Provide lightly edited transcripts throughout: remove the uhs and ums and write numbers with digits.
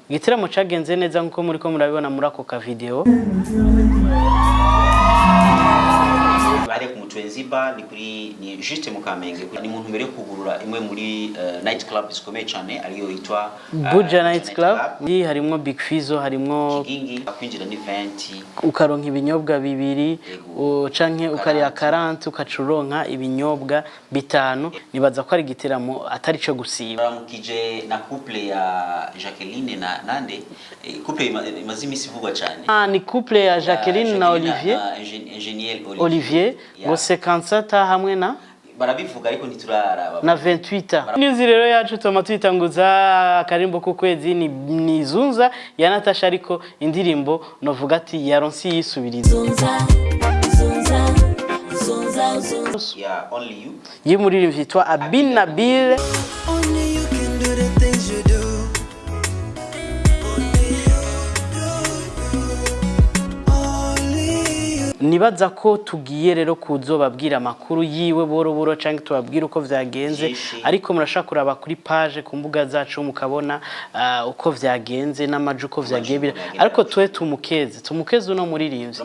Igiteramo cagenze neza nkuko muri ko murabibona muri ako ka video. Bari ku Mutwenziba ni juste mu Kamenge ni muntu mbere kugurura imwe muri night club zikomeye cyane ariyo yitwa Buja Night Club. Ndi harimo Big Fizo, harimo kwinjira ni 20 ukaronka ibinyobwa bibiri canke ukariya 40 ukacuronka ibinyobwa bitanu. Nibaza ko ari igiteramo atari cyo gusiba. Mukije na couple ya Jacqueline na Nande, couple imaze imisi vugwa cyane. Ni couple ya Jacqueline na Olivier. Ingenieur Olivier bose 57 hamwe na barabivuga ariko ntituraraba na 28. News rero yacu tuma twitanguza akarimbo ku kwezi ni Zunza ya Natasha, ariko indirimbo novuga ati yaronsi yisubiriza Zunza yeah, only you y'umuririmbyi yitwa Abin Nabil. Only you can do the things you do. Nibaza ko tugiye rero kuzobabwira amakuru yiwe boro canke tubabwira uko vyagenze, ariko murashaka kuraba kuri page ku mbuga zacu mukabona uko vyagenze n'amaje uko vyagebira, ariko twe tumukeze uno muririmbyi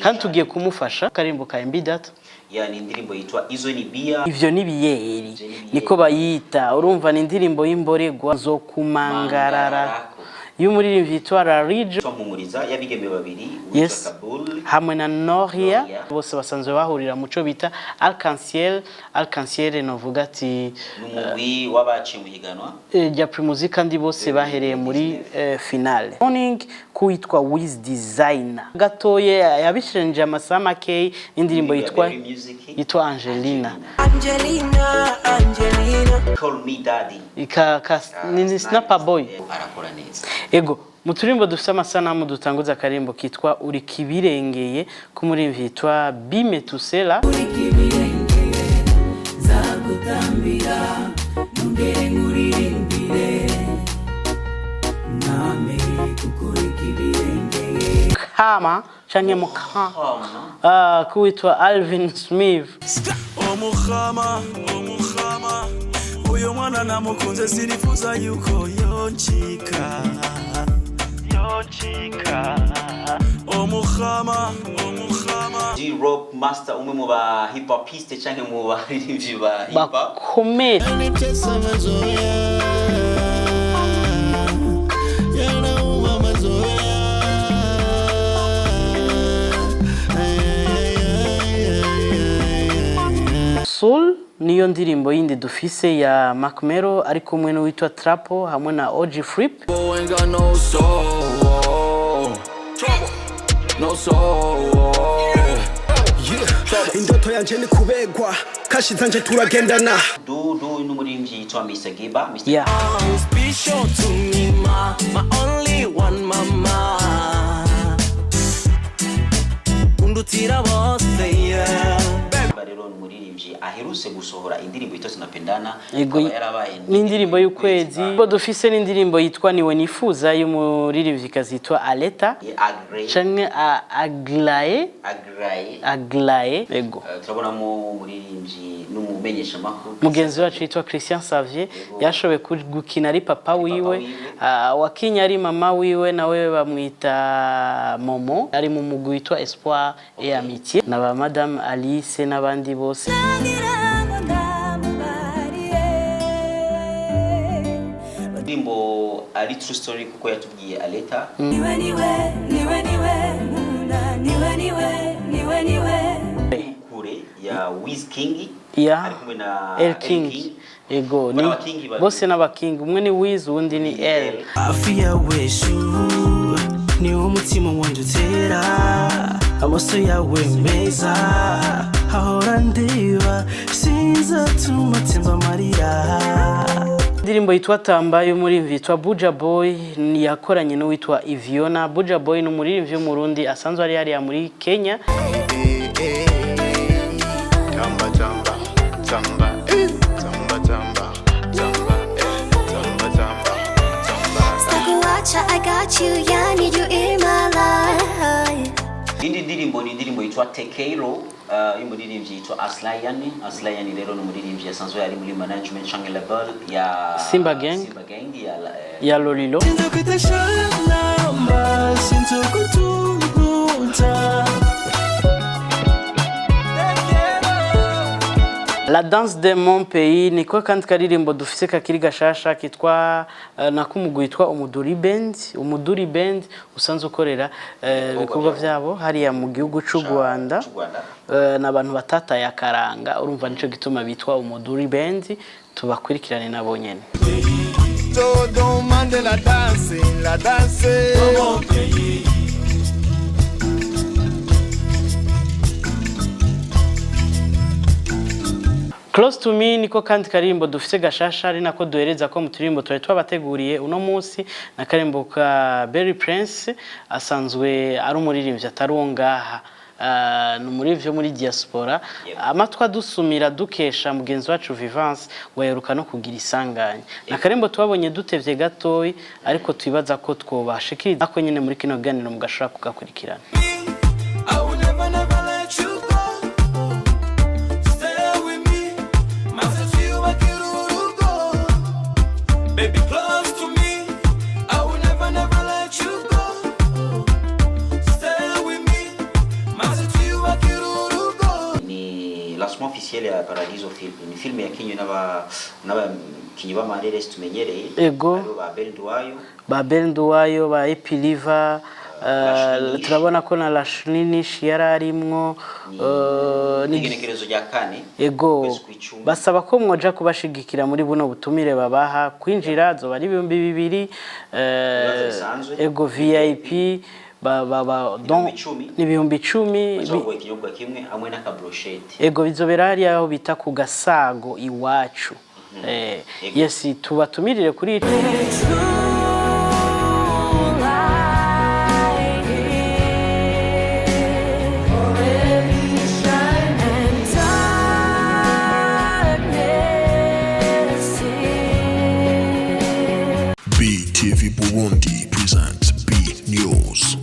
kandi tugiye kumufasha karimbo ka MbData. Yani indirimbo yitwa izo ni bia, ivyo ni biyeri niko bayita. Urumva ni indirimbo y'imboregwa zo kumangarara y'umuririmbyi yitwa Rarijo twamumuriza yabigeme babiri yes. hamwe na Noria bose basanzwe bahurira muco bita Arc-en-Ciel novuga ati n'umugwi wabaciye mu higanwa ya Primusic kandi bose bahereye muri finale. Morning kuitwa Wiz Designer gatoye yabishenje amasaha make indirimbo yitwa Angelina Call Me Daddy ni Snapper Boy arakora neza. Ego muturimbo dufite amasanamu dutanguza akarimbo kitwa uri kibirengeye ku murimvyi yitwa Bime Tusela. Uri kibirengeye zagutambira nongere nguririmbire name kukuri kibirengeye Kama canke mukama kuitwa Alvin Smith. Omukhama uyo mwana namukunze sinifuza yuko yonchika Omukhama G-Rock Master umwe mu ba hip hopiste canke mu ba rivyi ba hip hop bakomeye. Soul niyo ndirimbo yindi dufise ya Makurumakuru ari kumwe n'uwitwa Trapo hamwe na OG Flip. Indoto yanje ni kubegwa kashi zanje turagendana do n'umuririmbyi yitwa Mr. Giba yeah. Special to me my only one mama undutira bose yeah. Rero n'umuririmbyi aheruse gusohora indirimbo yitwa Sinapendana yarabaye n'indirimbo y'ukwezi. Bo dufise n'indirimbo yitwa Niwe Nifuza y'umuririmbyi kazitwa Aleta canke Aglaye. Ego turabona mu muririmbyi n'umumenyesha makuru mugenzi wacu yitwa Christian Xavier yashobe gukina ari papa wiwe wakinya ari mama wiwe nawe bamwita Momo, ari mu mugwi witwa Espoir et Amitié na ba Madame Alice n'abandi bose. Ndimbo ari true story kuko yatubwiye Aleta kure ya Wiz King ari kumwe na El King. Ego ni bose n'abaking, umwe ni Wiz uwundi ni El. Afia weshu ni umutima wanje utera amaso yawe meza ahora ndiba sinza tumutemba Maria. Indirimbo yitwa Tamba y'umuririmbyi yitwa Buja Boy yakoranye n'uwitwa Ivyaranze. Buja Boy n'umuririmbyi w'umurundi asanzwe ari hariya muri Kenya. Indi ndirimbo ni indirimbo yitwa Tekeiro y'umuririmbyi yitwa Aslayani rero n'umuririmbyi yasanzwe yari muri management channel label ya Simba Gang ya Lolilo. La danse de mon pays niko kandi karirimbo dufise kakiri gashasha kitwa nakumugwi yitwa Umuduri Band usanzwe ukorera ibikorwa vyabo hariya mu gihugu c'u Rwanda n'abantu batata ya karanga urumva nico gituma bitwa Umuduri Band tubakurikirane nabo nyene. Todo mande la danse de mon pays. Close to me niko kandi karimbo dufise gashasha ari nako duhereza ko mu turimbo twari twabateguriye uno munsi na karimbo ka Berry Prince asanzwe ari umuririmbyi atarongaha numurivyo muri diaspora amatwa dusumira dukesha mugenzi wacu Vivance wayeruka no kugira isanganya na karimbo twabonye dutevye gatoyi ariko twibaza ko twobashikiriza ako nyene muri kino ganiro mugashaka kugakurikirana. Baby, close to me, I will never let you go. Stay with me, mazati wa kirurugo. Ni lancement officiel ya Paradiso Film. Ni film ya kinyo naba kinyo ba mareresi tumenyereye. Ego. Ba Benduwayo ba Epiliva turabona ko na Lashlinish yararimwo n'igenekerezo rya kane. Ego basaba ko mwoja kubashigikira muri buno butumire babaha kwinjira zo bari 200 ego VIP donc n'ibihumbi 10 bazogwa ikinyobwa kimwe hamwe na kabrochette. Ego bizobera hari aho bita ku Gasago iwacu. Yes tubatumirire kuri TV Burundi presents B News.